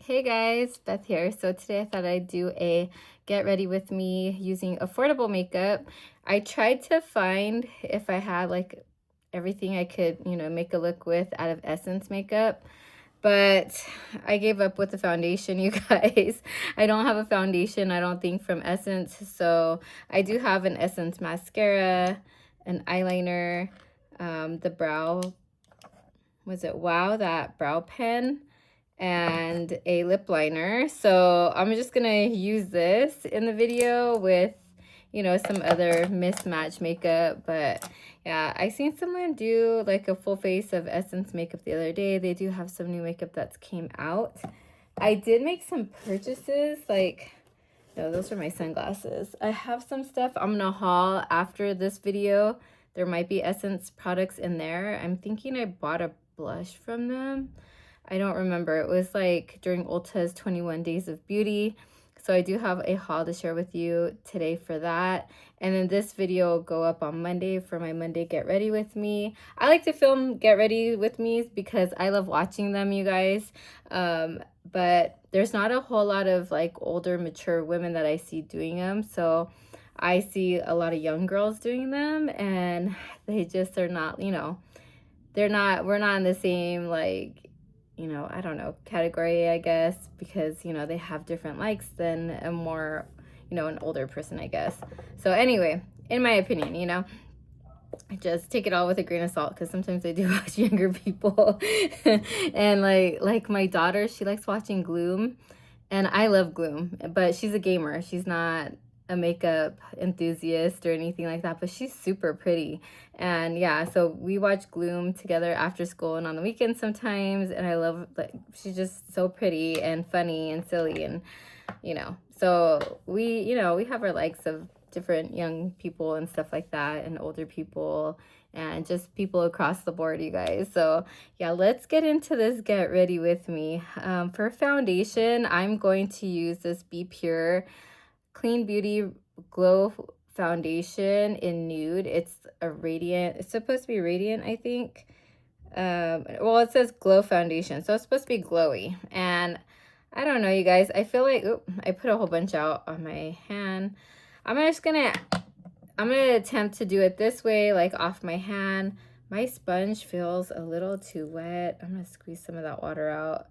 Hey guys, Beth here. So today I thought I'd do a get ready with me using affordable makeup. I tried to find if I had like everything I could, make a look with out of Essence makeup, but I gave up with the foundation, you guys. I don't have a foundation, I don't think, from Essence. So I do have an Essence mascara, an eyeliner, the brow, that brow pen, and a lip liner. So I'm just gonna use this in the video with, some other mismatched makeup. But yeah, I seen someone do like a full face of Essence makeup the other day. They do have some new makeup that's came out. I did make some purchases, like, no, those are my sunglasses. I have some stuff I'm gonna haul after this video. There might be Essence products in there. I'm thinking I bought a blush from them. I don't remember. It was like during Ulta's 21 Days of Beauty. So I do have a haul to share with you today for that. And then this video will go up on Monday for my Monday Get Ready With Me. I like to film Get Ready With Me because I love watching them, you guys. But there's not a whole lot of like older, mature women that I see doing them. So I see a lot of young girls doing them, and they just are not, we're not in the same, like, I don't know, category, I guess, because, they have different likes than a more, an older person, I guess. So anyway, in my opinion, I just take it all with a grain of salt, because sometimes I do watch younger people. And like my daughter, she likes watching Grwm, and I love Grwm, but she's a gamer. She's not a makeup enthusiast or anything like that, but she's super pretty. And yeah, so we watch Grwm together after school and on the weekends sometimes, and I love, like, she's just so pretty and funny and silly, and so we have our likes of different young people and stuff like that, and older people, and just people across the board, you guys. So yeah, let's get into this Get Ready With Me. For foundation, I'm going to use this Be Pure Clean Beauty Glow foundation in nude. It's supposed to be radiant, I think. Well, it says glow foundation, so it's supposed to be glowy. And I don't know, you guys, I feel like, I put a whole bunch out on my hand. I'm gonna attempt to do it this way, like off my hand. My sponge feels a little too wet. I'm gonna squeeze some of that water out.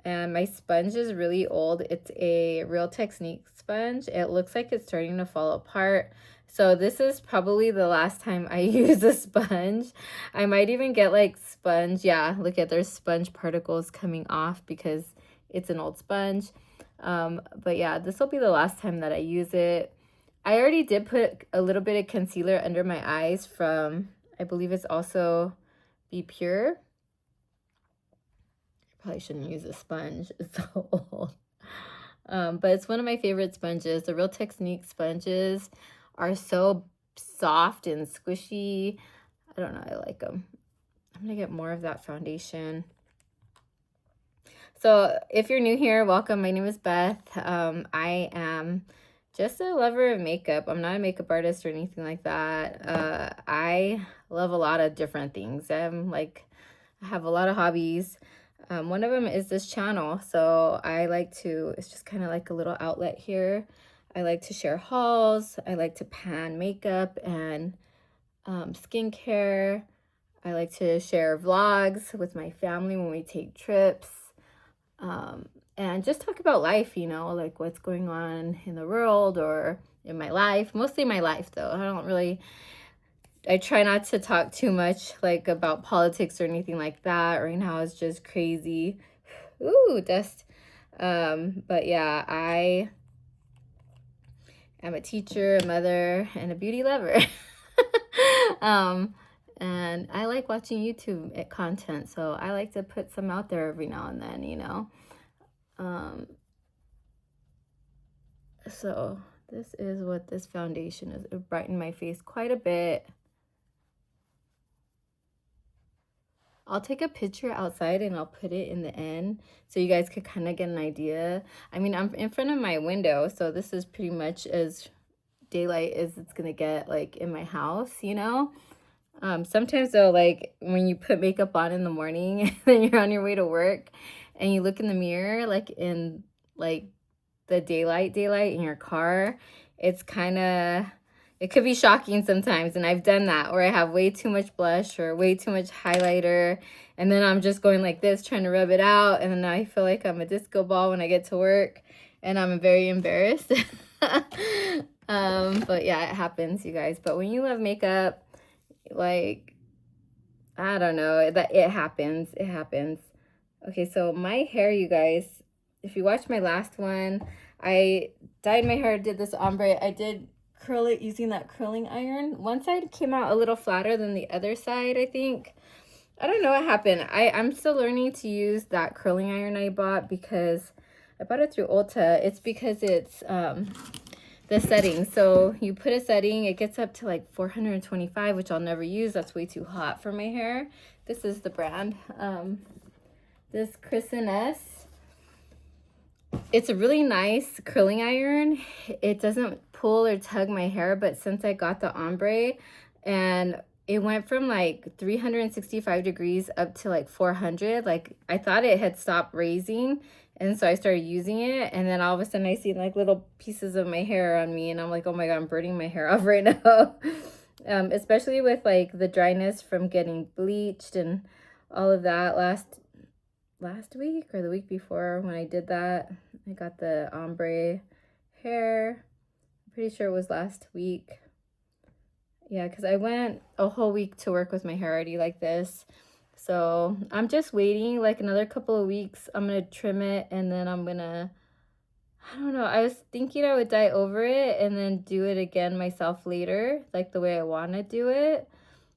And my sponge is really old. It's a Real Technique sponge. It looks like it's starting to fall apart. So this is probably the last time I use a sponge. I might even get like sponge. Yeah, look at, there's sponge particles coming off because it's an old sponge. But yeah, this will be the last time that I use it. I already did put a little bit of concealer under my eyes from, I believe it's also Be Pure. Probably shouldn't use a sponge, it's so old. But it's one of my favorite sponges. The Real Technique sponges are so soft and squishy. I don't know, I like them. I'm gonna get more of that foundation. So if you're new here, welcome. My name is Beth. I am just a lover of makeup. I'm not a makeup artist or anything like that. I love a lot of different things. I have a lot of hobbies. One of them is this channel. So I like to, it's just kind of like a little outlet here. I like to share hauls. I like to pan makeup and skincare. I like to share vlogs with my family when we take trips. And just talk about life, like what's going on in the world or in my life. Mostly my life, though. I try not to talk too much like about politics or anything like that. Right now it's just crazy. Ooh, dust. But yeah, I am a teacher, a mother, and a beauty lover. And I like watching YouTube content, so I like to put some out there every now and then, So this is what this foundation is. It brightened my face quite a bit. I'll take a picture outside and I'll put it in the end so you guys could kind of get an idea. I mean, I'm in front of my window, so this is pretty much as daylight as it's gonna get, like, in my house, Sometimes though, like when you put makeup on in the morning and then you're on your way to work and you look in the mirror, like in like the daylight in your car, it's kind of, it could be shocking sometimes. And I've done that where I have way too much blush or way too much highlighter, and then I'm just going like this trying to rub it out, and then I feel like I'm a disco ball when I get to work, and I'm very embarrassed. But yeah, it happens, you guys. But when you love makeup, like, I don't know, that it happens. It happens. Okay, so my hair, you guys, if you watched my last one, I dyed my hair, did this ombre. I did curl it using that curling iron. One side came out a little flatter than the other side, I think. I don't know what happened. I'm still learning to use that curling iron I bought because I bought it through Ulta. It's because it's the setting. So you put a setting, it gets up to like 425, which I'll never use. That's way too hot for my hair. This is the brand. This Grwm. It's a really nice curling iron. It doesn't pull or tug my hair, but since I got the ombre, and it went from like 365 degrees up to like 400, like I thought it had stopped raising, and so I started using it, and then all of a sudden I see like little pieces of my hair on me, and I'm like, oh my god, I'm burning my hair off right now. Especially with like the dryness from getting bleached and all of that last week or the week before when I did that. I got the ombre hair. I'm pretty sure it was last week. Yeah, because I went a whole week to work with my hair already like this. So I'm just waiting like another couple of weeks. I'm going to trim it, and then I'm going to, I don't know. I was thinking I would dye over it and then do it again myself later, like the way I want to do it.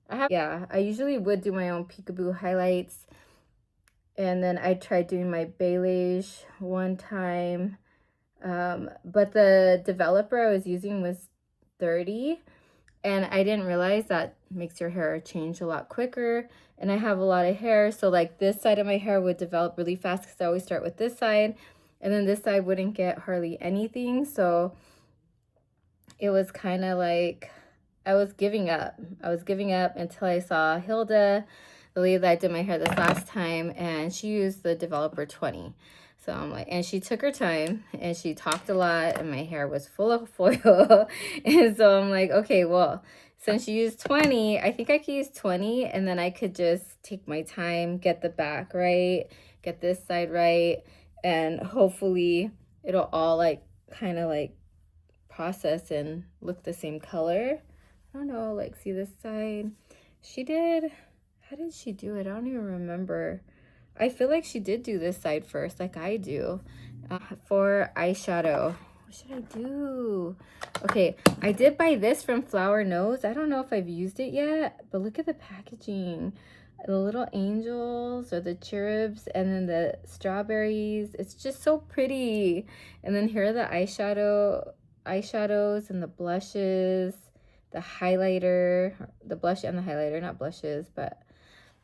I usually would do my own peekaboo highlights. And then I tried doing my beige one time. But the developer I was using was 30. And I didn't realize that makes your hair change a lot quicker. And I have a lot of hair. So like this side of my hair would develop really fast because I always start with this side. And then this side wouldn't get hardly anything. So it was kind of like I was giving up. I was giving up until I saw Hilda, the lady that did my hair this last time, and she used the developer 20. So I'm like, and she took her time and she talked a lot, and my hair was full of foil. And so I'm like, okay, well, since she used 20, I think I could use 20, and then I could just take my time, get the back right, get this side right, and hopefully it'll all like kind of like process and look the same color. I don't know, like see this side. She did, how did she do it? I don't even remember. I feel like she did do this side first, like I do. For eyeshadow, what should I do? Okay, I did buy this from Flower Nose. I don't know if I've used it yet, but look at the packaging. The little angels or the cherubs, and then the strawberries. It's just so pretty. And then here are the eyeshadows and the blushes, the highlighter, the blush and the highlighter, not blushes, but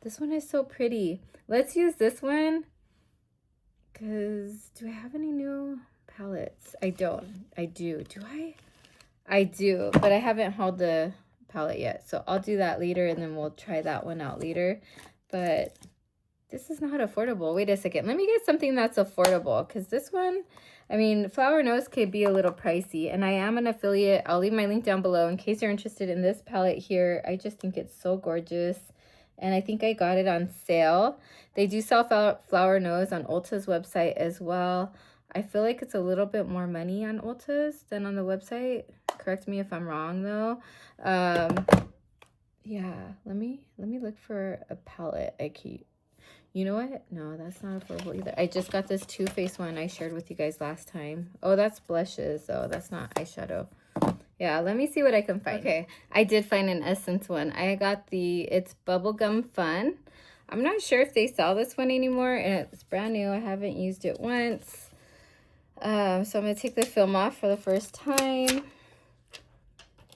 this one is so pretty. Let's use this one because do I have any new palettes? I don't. I do. Do I? I do, but I haven't hauled the palette yet. So I'll do that later, and then we'll try that one out later. But this is not affordable. Wait a second. Let me get something that's affordable, because this one, I mean, Flower Nose could be a little pricey, and I am an affiliate. I'll leave my link down below in case you're interested in this palette here. I just think it's so gorgeous, and I think I got it on sale. They do sell Flower Nose on Ulta's website as well. I feel like it's a little bit more money on Ulta's than on the website. Correct me if I'm wrong, though. Yeah, let me look for a palette I keep. You know what? No, that's not affordable either. I just got this Too Faced one I shared with you guys last time. Oh, that's blushes, though. That's not eyeshadow. Yeah, let me see what I can find. Okay, I did find an Essence one. I got it's Bubblegum Fun. I'm not sure if they sell this one anymore, and it's brand new. I haven't used it once. So I'm going to take the film off for the first time.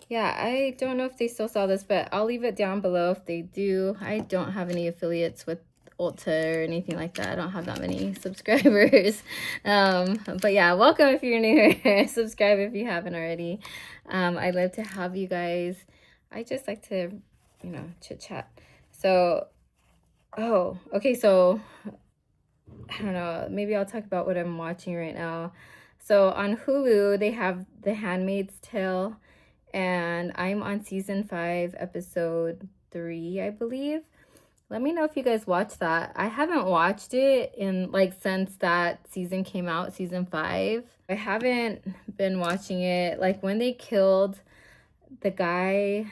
Yeah, I don't know if they still sell this, but I'll leave it down below if they do. I don't have any affiliates with Ulta or anything like that. I don't have that many subscribers. But yeah, welcome if you're new here. Subscribe if you haven't already. I'd love to have you guys. I just like to, chit chat. So, oh, okay, so I don't know, maybe I'll talk about what I'm watching right now. So on Hulu, they have The Handmaid's Tale, and I'm on season 5, episode 3, I believe. Let me know if you guys watch that. I haven't watched it in like since that season came out, season 5. I haven't been watching it. Like when they killed the guy,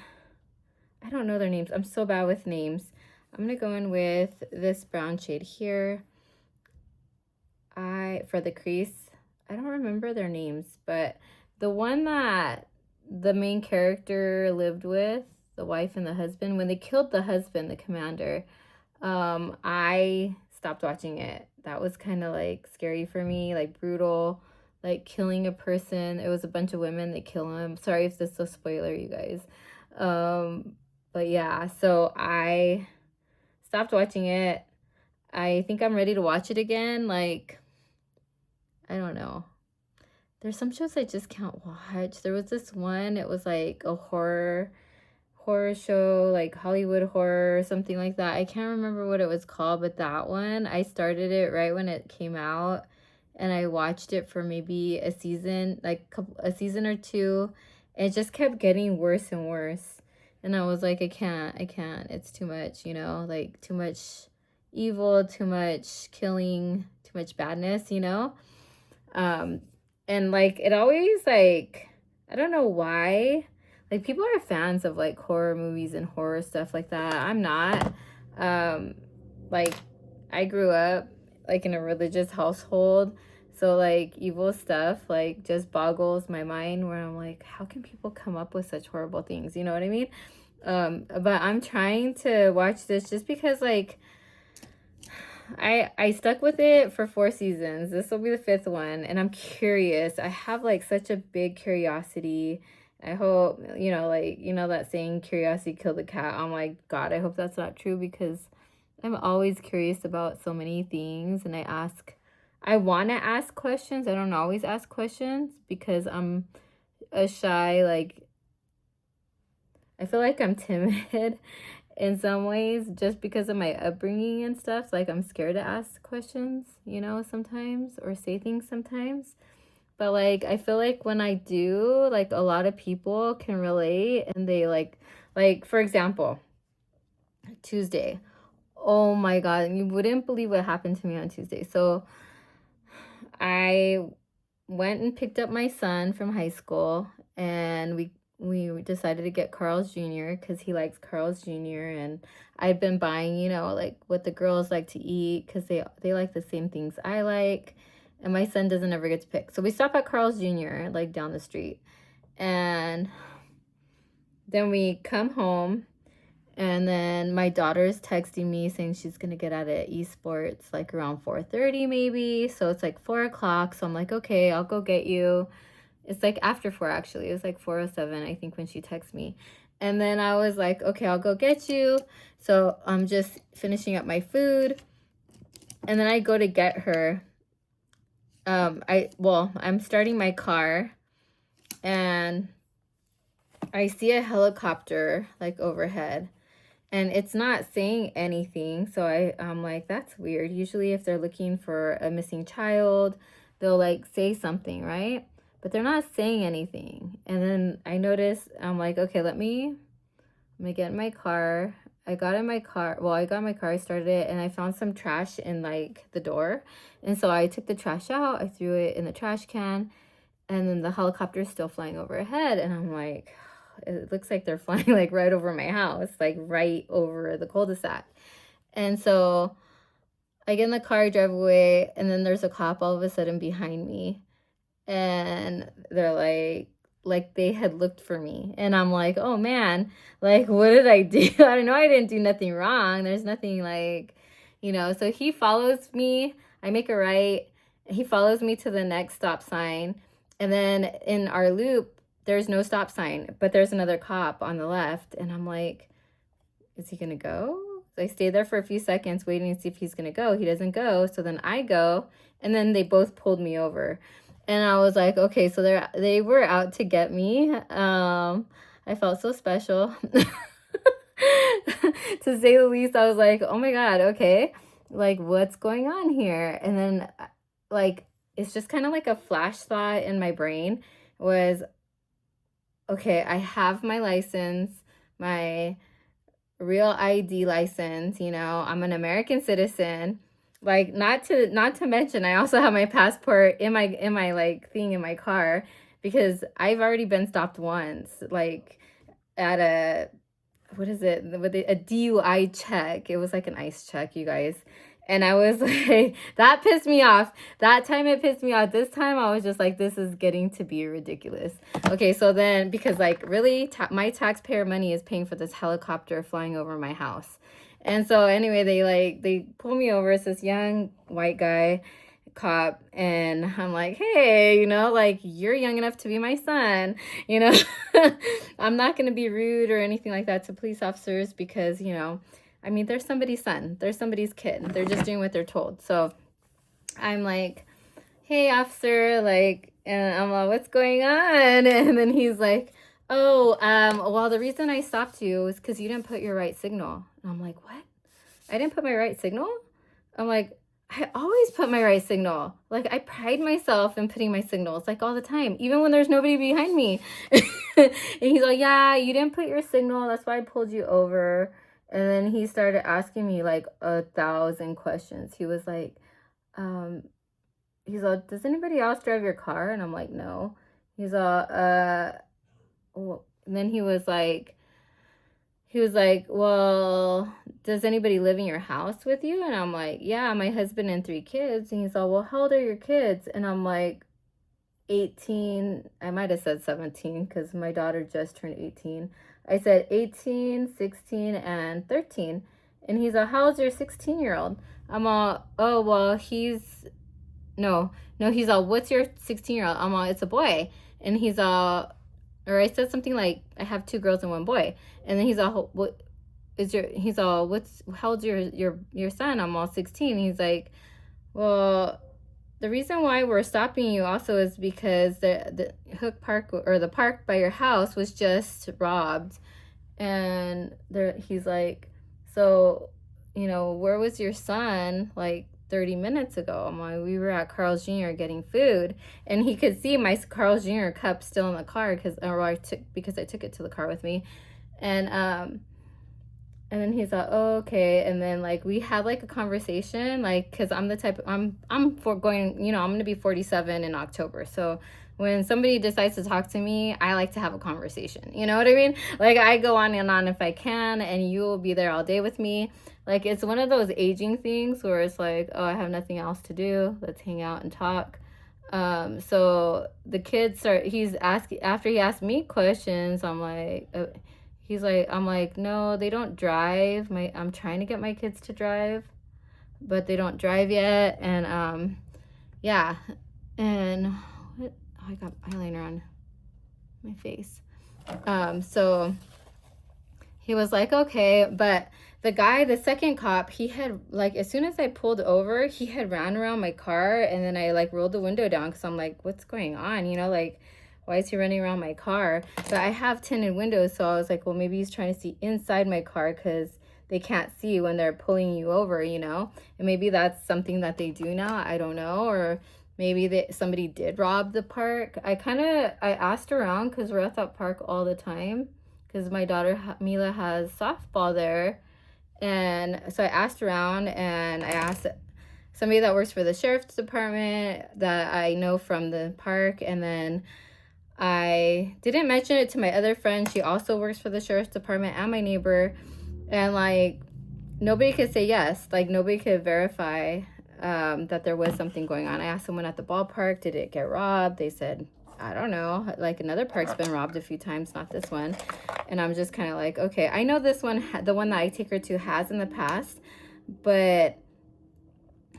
I don't know their names. I'm so bad with names. I'm gonna go in with this brown shade here. For the crease, I don't remember their names, but the one that the main character lived with, the wife and the husband, when they killed the husband, the commander, I stopped watching it. That was kind of like scary for me, like brutal, like killing a person. It was a bunch of women that kill him. Sorry if this is a spoiler, you guys. But yeah, so I stopped watching it. I think I'm ready to watch it again. Like, I don't know. There's some shows I just can't watch. There was this one, it was like a horror show, like Hollywood horror or something like that. I can't remember what it was called, but that one, I started it right when it came out, and I watched it for maybe a season, like a season or two. And it just kept getting worse and worse. And I was like, I can't. It's too much, you know, like too much evil, too much killing, too much badness, you know? Um, and like it always like I don't know why. Like people are fans of like horror movies and horror stuff like that. I'm not. Um, like I grew up like in a religious household. So like evil stuff like just boggles my mind where I'm like, how can people come up with such horrible things? You know what I mean? But I'm trying to watch this just because like I stuck with it for 4 seasons. This will be the 5th one, and I'm curious. I have like such a big curiosity. I hope, you know, like, you know that saying, curiosity killed the cat. I'm like, God, I hope that's not true because I'm always curious about so many things, and I want to ask questions. I don't always ask questions because I'm a shy, like, I feel like I'm timid in some ways just because of my upbringing and stuff. Like I'm scared to ask questions, you know, sometimes or say things sometimes. But like I feel like when I do, like a lot of people can relate and they like for example, Tuesday. Oh my God, you wouldn't believe what happened to me on Tuesday. So I went and picked up my son from high school, and we decided to get Carl's Jr. because he likes Carl's Jr. And I've been buying, you know, like what the girls like to eat because they like the same things I like, and my son doesn't ever get to pick. So we stop at Carl's Jr. like down the street, and then we come home. And then my daughter's texting me saying she's gonna get out of esports like around 4:30 maybe. So it's like 4 o'clock. So I'm like, okay, I'll go get you. It's like after 4 actually. It was like 4:07 I think when she texted me. And then I was like, okay, I'll go get you. So I'm just finishing up my food. And then I go to get her. I'm starting my car, and I see a helicopter like overhead. And it's not saying anything. So I'm like, that's weird. Usually if they're looking for a missing child, they'll like say something, right? But they're not saying anything. And then I noticed, I'm like, okay, let me get in my car. I got in my car. Well, I got in my car, I started it, and I found some trash in like the door. And so I took the trash out, I threw it in the trash can, and then the helicopter is still flying overhead. And I'm like, it looks like they're flying like right over my house, like right over the cul-de-sac. And so I get in the car, drive away, and then there's a cop all of a sudden behind me. And they're like they had looked for me. And I'm like, oh man, like what did I do? I know I didn't do nothing wrong. There's nothing like, you know. So he follows me. I make a right. He follows me to the next stop sign. And then in our loop, there's no stop sign, but there's another cop on the left. And I'm like, is he gonna go? So I stay there for a few seconds waiting to see if he's gonna go. He doesn't go. So then I go, and then they both pulled me over. And I was like, okay, so they were out to get me. I felt so special. To say the least. I was like, oh my God, okay. like, what's going on here? And then, like, it's just kind of like a flash thought in my brain was, okay, I have my license, my real ID license, you know, I'm an American citizen. Like, not to mention I also have my passport in my like thing in my car because I've already been stopped once, like at a, what is it? With a DUI check. It was like an ICE check, you guys. And I was like, that pissed me off. That time it pissed me off. This time I was just like, this is getting to be ridiculous. Okay, so then, because like really, my taxpayer money is paying for this helicopter flying over my house. And so anyway, they pull me over. It's this young white guy cop, and I'm like, hey, you know, like, you're young enough to be my son, you know. I'm not going to be rude or anything like that to police officers because, you know, I mean, they're somebody's son, they're somebody's kid, they're just doing what they're told. So I'm like, hey, officer, like, and I'm like, what's going on? And then he's like, oh, well, the reason I stopped you is because you didn't put your right signal. And I'm like, what? I didn't put my right signal? I'm like, I always put my right signal. Like, I pride myself in putting my signals, like, all the time, even when there's nobody behind me. And he's like, yeah, you didn't put your signal. That's why I pulled you over. And then he started asking me like 1,000 questions. He was like, he's like, does anybody else drive your car? And I'm like, no. He's all, well, and then he was like, well, does anybody live in your house with you? And I'm like, yeah, my husband and 3 kids. And he's all, well, how old are your kids? And I'm like, 18. I might have said 17 because my daughter just turned 18. I said 18, 16, and 13. And he's all, how old's your 16-year-old? I'm all, oh, well, he's all, what's your 16-year-old? I'm all, it's a boy. And he's all, or I said something like, I have 2 girls and 1 boy. And then he's all, how old's your son? I'm all 16. He's like, well, the reason why we're stopping you also is because the Hook Park, or the park by your house, was just robbed. And he's like, so, you know, where was your son like 30 minutes ago? I'm like, we were at Carl's Jr. getting food. And he could see my Carl's Jr. cup still in the car because I took it to the car with me. And then he's like, oh, okay. And then like we had like a conversation, like, because I'm the type, I'm for going, you know, I'm going to be 47 in October. So when somebody decides to talk to me, I like to have a conversation. You know what I mean? Like, I go on and on if I can, and you will be there all day with me. Like, it's one of those aging things where it's like, oh, I have nothing else to do. Let's hang out and talk. So the kids he's asking, after he asked me questions, I'm like, I'm like, no, they don't drive. I'm trying to get my kids to drive, but they don't drive yet. And yeah. And what? Oh, I got eyeliner on my face. So he was like, okay, but the second cop, he had, like, as soon as I pulled over, he had ran around my car, and then I like rolled the window down because I'm like, what's going on? You know, like, why is he running around my car? But I have tinted windows, so I was like, well, maybe he's trying to see inside my car because they can't see when they're pulling you over, you know? And maybe that's something that they do now. I don't know. Or maybe somebody did rob the park. I asked around because we're at that park all the time because my daughter Mila has softball there. And so I asked around, and I asked somebody that works for the sheriff's department that I know from the park, and then I didn't mention it to my other friend. She also works for the sheriff's department, and my neighbor. And like, nobody could say yes. Like, nobody could verify that there was something going on. I asked someone at the ballpark, did it get robbed? They said, I don't know. Like, another park's been robbed a few times, not this one. And I'm just kind of like, okay, I know this one, the one that I take her to, has in the past. But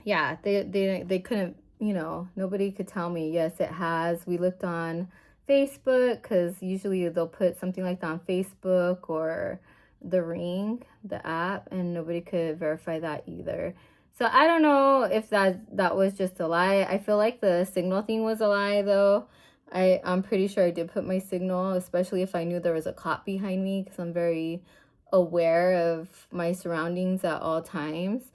yeah, they couldn't, you know, nobody could tell me, yes, it has. We looked on Facebook because usually they'll put something like that on Facebook or the Ring, the app, and nobody could verify that either. So I don't know if that was just a lie. I feel like the signal thing was a lie though. I'm pretty sure I did put my signal, especially if I knew there was a cop behind me, because I'm very aware of my surroundings at all times.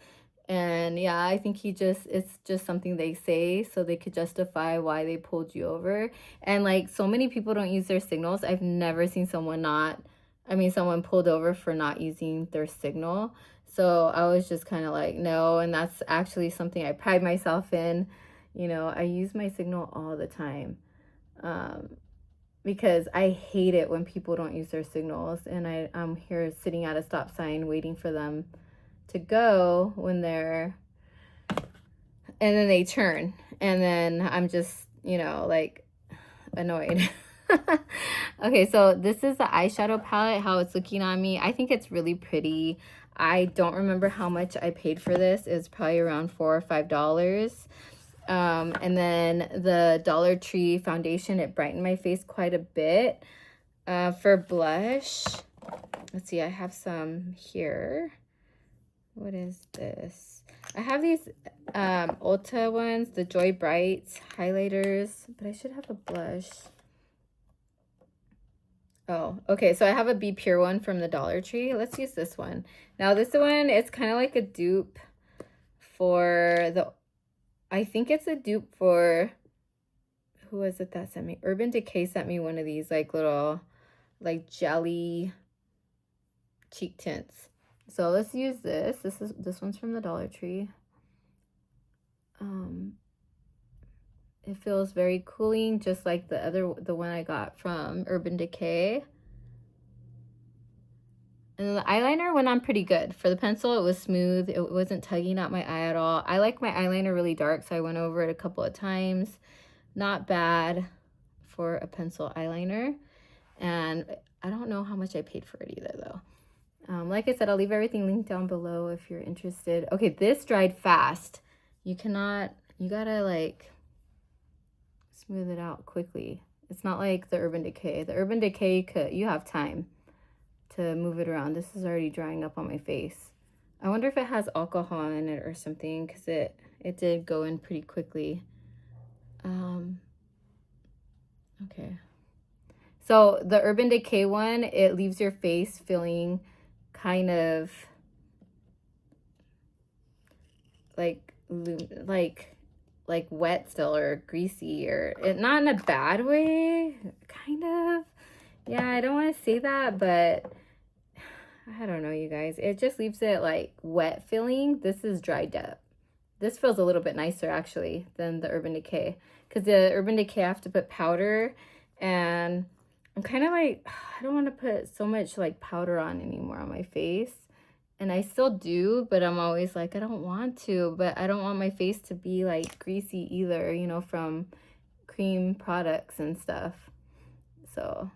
And yeah, I think it's just something they say so they could justify why they pulled you over. And like so many people don't use their signals. I've never seen someone not, I mean, someone pulled over for not using their signal. So I was just kind of like, no. And that's actually something I pride myself in. You know, I use my signal all the time. Um, because I hate it when people don't use their signals and I'm here sitting at a stop sign waiting for them to go when they're, and then they turn and then I'm just, you know, like annoyed. Okay, so this is the eyeshadow palette, how it's looking on me. I think it's really pretty. I don't remember how much I paid for this. It's probably around $4 or $5. And then the Dollar Tree foundation, it brightened my face quite a bit. For blush, let's see, I have some here. What is this? I have these Ulta ones, the Joy Brights highlighters, but I should have a blush. Oh, okay, so I have a Be Pure one from the Dollar Tree. Let's use this one. Now this one, it's kind of like a dupe for the, I think it's a dupe for, who was it that sent me? Urban Decay sent me one of these like little, like jelly cheek tints. So let's use this. This one's from the Dollar Tree. It feels very cooling, just like the one I got from Urban Decay. And the eyeliner went on pretty good. For the pencil, it was smooth. It wasn't tugging at my eye at all. I like my eyeliner really dark, so I went over it a couple of times. Not bad for a pencil eyeliner. And I don't know how much I paid for it either, though. Like I said, I'll leave everything linked down below if you're interested. Okay, this dried fast. You gotta like smooth it out quickly. It's not like the Urban Decay. The Urban Decay, you have time to move it around. This is already drying up on my face. I wonder if it has alcohol in it or something, because it did go in pretty quickly. Okay. So the Urban Decay one, it leaves your face feeling kind of like wet still, or greasy, or not in a bad way, kind of. Yeah, I don't want to say that, but I don't know, you guys. It just leaves it like wet feeling. This is dried up. This feels a little bit nicer actually than the Urban Decay, because the Urban Decay I have to put powder, and I'm kind of like, I don't want to put so much like powder on anymore on my face. And I still do, but I'm always like, I don't want to, but I don't want my face to be like greasy either, you know, from cream products and stuff. So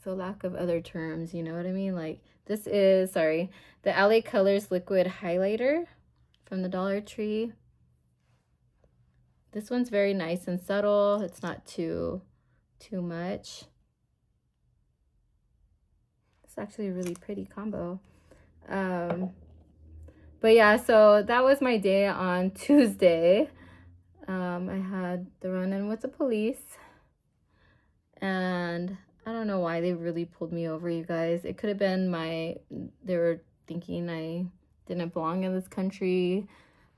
lack of other terms, you know what I mean? Like this is, sorry, the LA Colors Liquid Highlighter from the Dollar Tree. This one's very nice and subtle. It's not too much. It's actually a really pretty combo. But yeah, so that was my day on Tuesday. I had the run-in with the police, and I don't know why they really pulled me over, you guys. It could have been they were thinking I didn't belong in this country.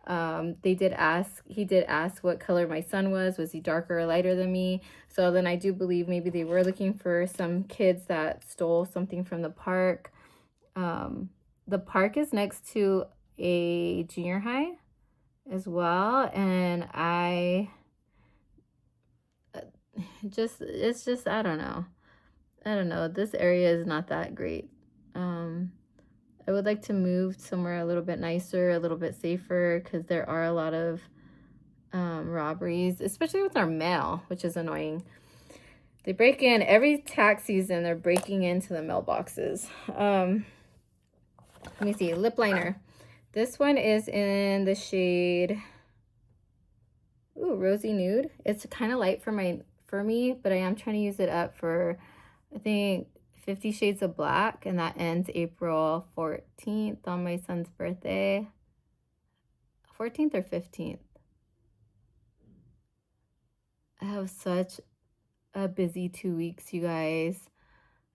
He did ask what color my son was. Was he darker or lighter than me? So then I do believe maybe they were looking for some kids that stole something from the park. The park is next to a junior high as well, and it's just I don't know, this area is not that great. I would like to move somewhere a little bit nicer, a little bit safer, because there are a lot of robberies, especially with our mail, which is annoying. They break in every tax season. They're breaking into the mailboxes. Let me see, lip liner. This one is in the shade, ooh, Rosy Nude. It's kind of light for me, but I am trying to use it up for, I think, 50 Shades of Black, and that ends April 14th on my son's birthday. 14th or 15th. I have such a busy 2 weeks, you guys,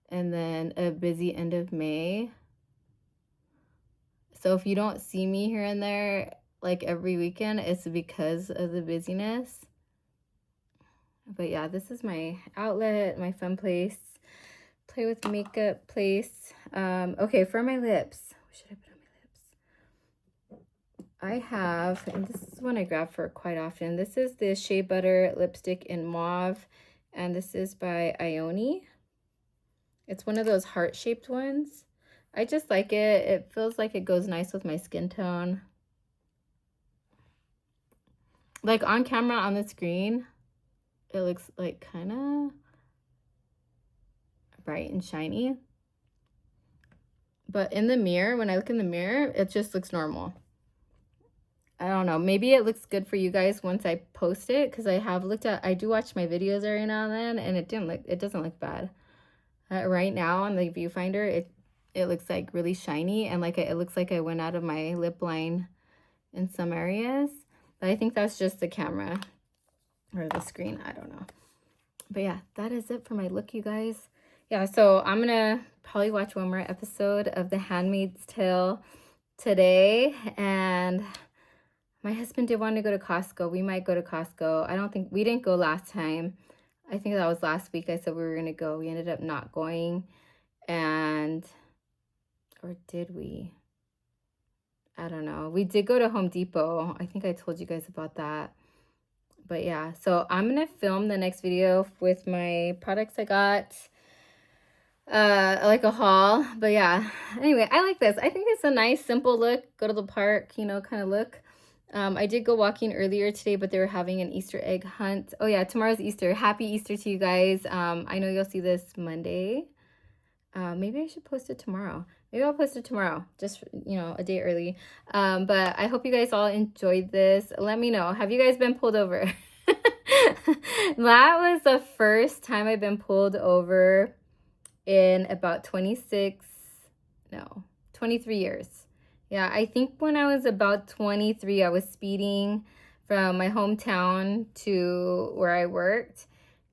and then a busy end of May. So if you don't see me here and there, like every weekend, it's because of the busyness. But yeah, this is my outlet, my fun place, play with makeup place. Okay, for my lips, what should I put on my lips? I have, and this is one I grab for quite often. This is the Shea Butter lipstick in mauve, and this is by Ione. It's one of those heart-shaped ones. I just like it. It feels like it goes nice with my skin tone. Like on camera on the screen, it looks like kind of bright and shiny. But in the mirror, when I look in the mirror, it just looks normal. I don't know. Maybe it looks good for you guys once I post it, because I do watch my videos every now and then, and it doesn't look bad. Right now on the viewfinder, it looks like really shiny, and like it looks like I went out of my lip line in some areas. But I think that's just the camera or the screen. I don't know. But yeah, that is it for my look, you guys. Yeah, so I'm gonna probably watch one more episode of The Handmaid's Tale today. And my husband did want to go to Costco. We might go to Costco. We didn't go last time. I think that was last week. I said we were gonna go. We ended up not going. Or did we? I don't know. We did go to Home Depot. I think I told you guys about that. But yeah, so I'm gonna film the next video with my products I got, like a haul. But yeah, anyway, I like this. I think it's a nice simple look, go to the park, you know, kind of look. I did go walking earlier today, but they were having an Easter egg hunt. Oh yeah, tomorrow's Easter. Happy Easter to you guys. I know you'll see this Monday. Maybe I should post it tomorrow. Maybe I'll post it tomorrow, just, you know, a day early. But I hope you guys all enjoyed this. Let me know. Have you guys been pulled over? That was the first time I've been pulled over in about 23 years. Yeah, I think when I was about 23, I was speeding from my hometown to where I worked.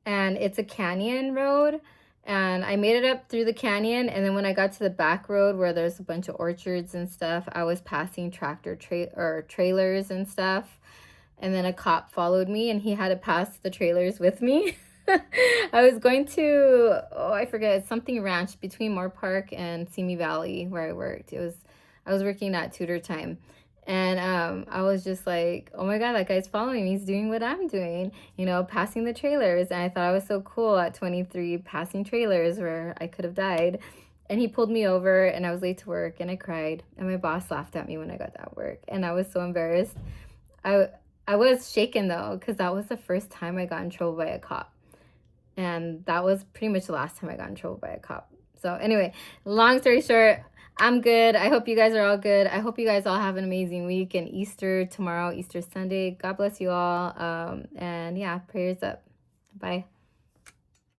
And it's a canyon road. And I made it up through the canyon, and then when I got to the back road where there's a bunch of orchards and stuff, I was passing trailers and stuff. And then a cop followed me, and he had to pass the trailers with me. I was going to, I forget, something ranch between Moore Park and Simi Valley where I worked. I was working at tutor time. And I was just like, oh my God, that guy's following me. He's doing what I'm doing, you know, passing the trailers. And I thought I was so cool at 23 passing trailers where I could have died. And he pulled me over, and I was late to work, and I cried. And my boss laughed at me when I got to work. And I was so embarrassed. I was shaken though, because that was the first time I got in trouble by a cop. And that was pretty much the last time I got in trouble by a cop. So anyway, long story short, I'm good. I hope you guys are all good. I hope you guys all have an amazing week, and Easter tomorrow, Easter Sunday. God bless you all. And yeah, prayers up. Bye.